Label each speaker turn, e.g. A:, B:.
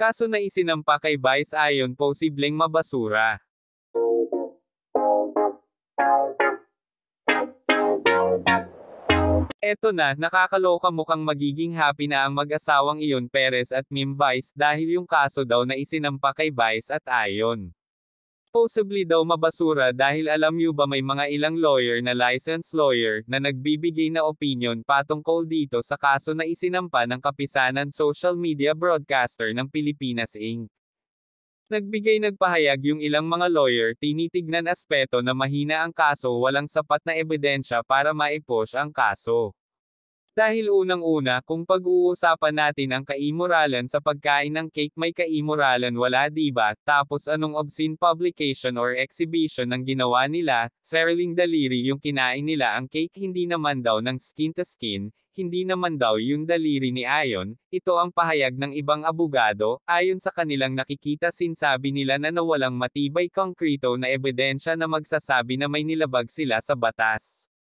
A: Kaso na isinampa kay Vice ayon posibleng mabasura. Eto na, nakakaloka, mukhang magiging happy na ang mag-asawang iyon Perez at Mim Vice dahil yung kaso daw na isinampa kay Vice at ayon. Possibly daw mabasura dahil alam niyo ba may mga ilang lawyer na licensed lawyer na nagbibigay na opinion patungkol dito sa kaso na isinampa ng Kapisanan Social Media Broadcaster ng Pilipinas Inc. Nagpahayag yung ilang mga lawyer, tinitignan aspeto na mahina ang kaso, walang sapat na ebidensya para ma-push ang kaso. Dahil unang-una, kung pag-uusapan natin ang kaimoralan sa pagkain ng cake, may kaimoralan wala, diba? Tapos anong obscene publication or exhibition ang ginawa nila? Sariling daliri yung kinain nila, ang cake hindi naman daw ng skin to skin, hindi naman daw yung daliri ni Ayon. Ito ang pahayag ng ibang abogado, ayon sa kanilang nakikita, sinsabi nila na nawalang matibay konkreto na ebidensya na magsasabi na may nilabag sila sa batas.